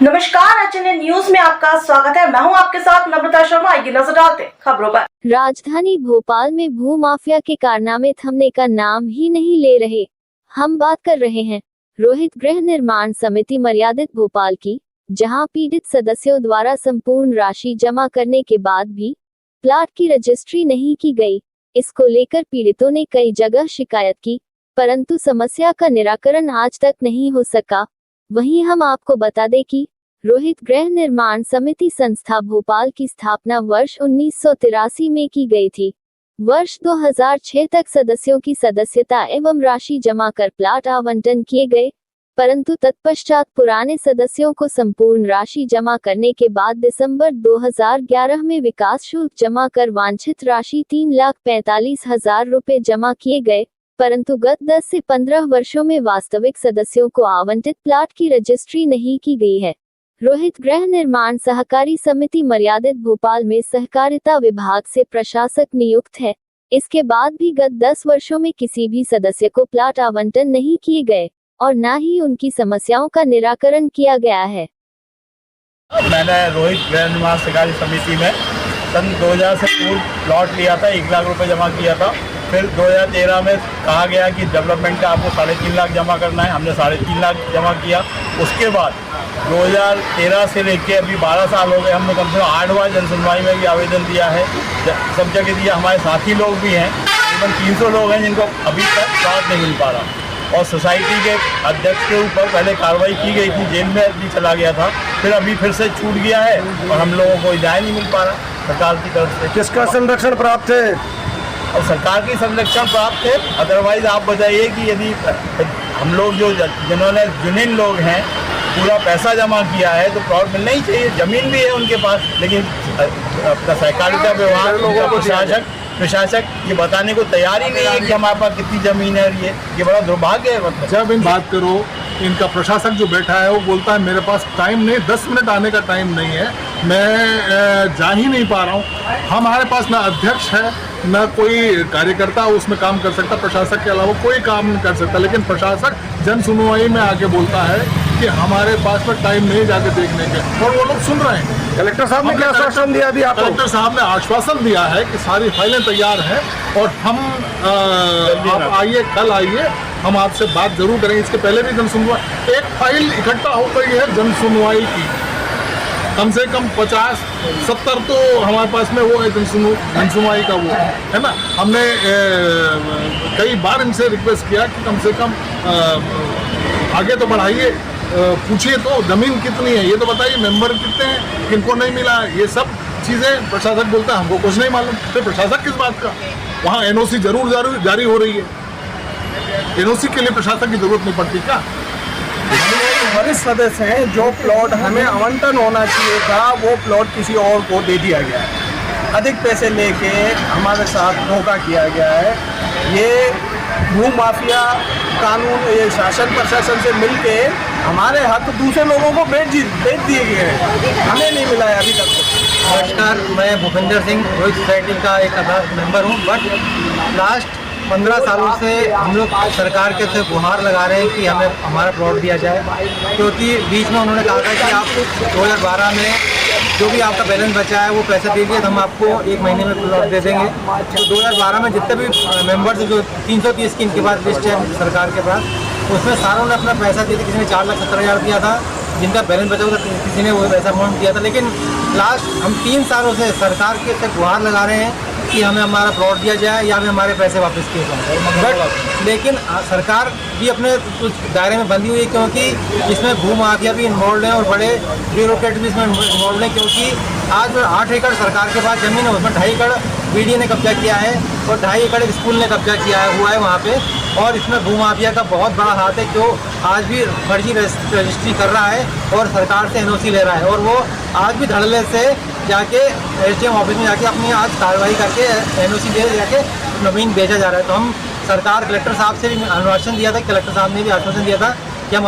नमस्कार, HNN news में आपका स्वागत है। मैं हूं आपके साथ नम्रता शर्मा। आइए नजर डालते हैं खबरों पर। राजधानी भोपाल में भू माफिया के कारनामे थमने का नाम ही नहीं ले रहे। हम बात कर रहे हैं रोहित गृह निर्माण समिति मर्यादित भोपाल की, जहां पीड़ित सदस्यों द्वारा संपूर्ण राशि जमा करने के बाद भी प्लाट की रजिस्ट्री नहीं की गई। इसको लेकर पीड़ितों ने कई जगह शिकायत की, परंतु समस्या का निराकरण आज तक नहीं हो सका। वहीं हम आपको बता दें कि रोहित गृह निर्माण समिति संस्था भोपाल की स्थापना वर्ष 1983 में की गई थी। वर्ष 2006 तक सदस्यों की सदस्यता एवं राशि जमा कर प्लाट आवंटन किए गए, परंतु तत्पश्चात पुराने सदस्यों को संपूर्ण राशि जमा करने के बाद दिसंबर 2011 में विकास शुल्क जमा कर वांछित राशि 3,45,000 रुपए जमा किए गए, परंतु गत 10 से 15 वर्षों में वास्तविक सदस्यों को आवंटित प्लाट की रजिस्ट्री नहीं की गई है। रोहित गृह निर्माण सहकारी समिति मर्यादित भोपाल में सहकारिता विभाग से प्रशासक नियुक्त है। इसके बाद भी गत 10 वर्षों में किसी भी सदस्य को प्लाट आवंटन नहीं किए गए और न ही उनकी समस्याओं का निराकरण किया गया है। मैंने रोहित गृह निर्माण सहकारी समिति में सन 2000 से पूर्व प्लॉट लिया था, 1 लाख रुपए जमा किया था। फिर 2013 में कहा गया कि डेवलपमेंट का आपको 3.5 लाख जमा करना है। हमने 3.5 लाख जमा किया। उसके बाद 2013 से लेके अभी 12 साल हो गए। हमने कम से कम 8 बार जन सुनवाई में भी आवेदन दिया है, सब जगह दिया। हमारे साथी लोग भी हैं, तकरीबन 300 लोग हैं जिनको अभी तक प्लॉट नहीं मिल पा रहा। और सोसाइटी के अध्यक्ष के ऊपर पहले कार्रवाई की गई थी, जेल में भी चला गया था, फिर अभी फिर से छूट गया है और हम लोगों को न्याय नहीं मिल पा रहा सरकार की तरफ से। किसका संरक्षण प्राप्त है? और सरकार की संरक्षण प्राप्त है। अदरवाइज आप बताइए कि यदि हम लोग जिन्हें लोग हैं पूरा पैसा जमा किया है तो प्लॉट मिलना ही चाहिए। ज़मीन भी है उनके पास, लेकिन अपना सहकारिता विभाग, लोगों को प्रशासक ये बताने को तैयार ही नहीं है कि हमारे पास कितनी ज़मीन है। और ये बड़ा दुर्भाग्य है। मतलब जब इन बात करो, इनका प्रशासक जो बैठा है वो बोलता है मेरे पास टाइम नहीं, 10 मिनट आने का टाइम नहीं है, मैं जा ही नहीं पा रहा हूँ। हमारे पास ना अध्यक्ष है ना कोई कार्यकर्ता उसमें काम कर सकता, प्रशासक के अलावा कोई काम नहीं कर सकता। लेकिन प्रशासक जन सुनवाई में आके बोलता है कि हमारे पास में टाइम नहीं जाके देखने के, और वो लोग सुन रहे हैं। कलेक्टर साहब ने क्या आश्वासन दिया अभी आपको? कलेक्टर साहब ने आश्वासन दिया है कि सारी फाइलें तैयार हैं और हम आप आइए, कल आइए, हम आपसे बात जरूर करेंगे। इसके पहले भी जन सुनवाई, एक फाइल इकट्ठा हो गई है जन सुनवाई की, कम से कम 50-70 तो हमारे पास में वो है जन सुनवाई का, वो है ना। हमने कई बार इनसे रिक्वेस्ट किया कि कम से कम आगे तो बढ़ाइए, पूछिए तो ज़मीन कितनी है ये तो बताइए, मेंबर कितने हैं, किनको नहीं मिला, ये सब चीज़ें प्रशासक बोलता है हमको कुछ नहीं मालूम। फिर प्रशासक किस बात का? वहाँ एनओसी जरूर जारी हो रही है। एनओसी के लिए प्रशासक की जरूरत नहीं पड़ती क्या? वरिष्ठ सदस्य हैं, जो प्लॉट हमें आवंटन होना चाहिए था वो प्लॉट किसी और को दे दिया गया है। अधिक पैसे लेके हमारे साथ धोखा किया गया है। ये भू माफिया कानून, ये शासन प्रशासन से मिलके हमारे हक दूसरे लोगों को बेच दिए गए हैं, हमें नहीं मिला है अभी तक। नमस्कार, मैं भूपेंद्र सिंह रोहित सोसाइटी का एक मेंबर हूँ। बट लास्ट 15 सालों से हम लोग सरकार के से गुहार लगा रहे हैं कि हमें हमारा प्लॉट दिया जाए, क्योंकि बीच में उन्होंने कहा था कि आप 2012 में जो भी आपका बैलेंस बचा है वो पैसा दीजिए तो हम आपको 1 महीने में प्लॉट दे देंगे। तो 2012 में जितने भी मेंबर्स जो 330 की इनके पास लिस्ट है सरकार के पास, उसमें सारों ने अपना पैसा दिया था। किसी ने 4,70,000 दिया था, जिनका बैलेंस बचा हुआ था किसी ने वो पैसा अमाउंट दिया था। लेकिन लास्ट हम 3 सालों से सरकार के से गुहार लगा रहे हैं कि हमें हमारा प्लॉट दिया जाए या हमें हमारे पैसे वापस किए जाए। लेकिन सरकार भी अपने कुछ दायरे में बंधी हुई है, क्योंकि इसमें भू माफिया भी इन्वॉल्व है और बड़े ब्यूरोक्रेट भी इसमें इन्वॉल्व हैं। क्योंकि आज 8 एकड़ सरकार के पास ज़मीन है, उसमें 2.5 एकड़ बीडीए ने कब्जा किया है और 2.5 एकड़ स्कूल ने कब्जा किया हुआ है वहाँ पे। और इसमें भू माफिया का बहुत बड़ा हाथ है, जो आज भी फर्जी रजिस्ट्री कर रहा है और सरकार से एनओसी ले रहा है। और वो आज भी धड़ल्ले से जाके एसडीएम ऑफिस में जाके अपनी आज कार्रवाई करके एनओसी दे जाके ज़मीन बेचा जा रहा है। तो हम सरकार कलेक्टर साहब से भी आश्वासन दिया था, कलेक्टर साहब ने भी आश्वासन दिया था कि हम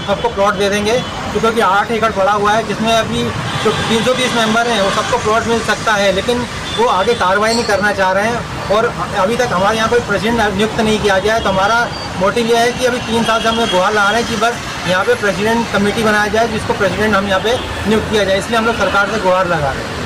सबको प्लॉट दे देंगे, क्योंकि 8 एकड़ पड़ा हुआ है जिसमें अभी जो 330 मेंबर हैं वो सबको प्लॉट मिल सकता है। लेकिन वो आगे कार्रवाई नहीं करना चाह रहे हैं और अभी तक हमारे यहाँ कोई प्रेसिडेंट नियुक्त नहीं किया गया है। तो हमारा मोटिव ये है कि अभी 3 साल से हम गुहार लगा रहे हैं कि बस यहाँ पे प्रेसिडेंट कमेटी बनाया जाए, जिसको प्रेसिडेंट हम यहाँ पे नियुक्त किया जाए। इसलिए हम लोग सरकार से गुहार लगा रहे हैं।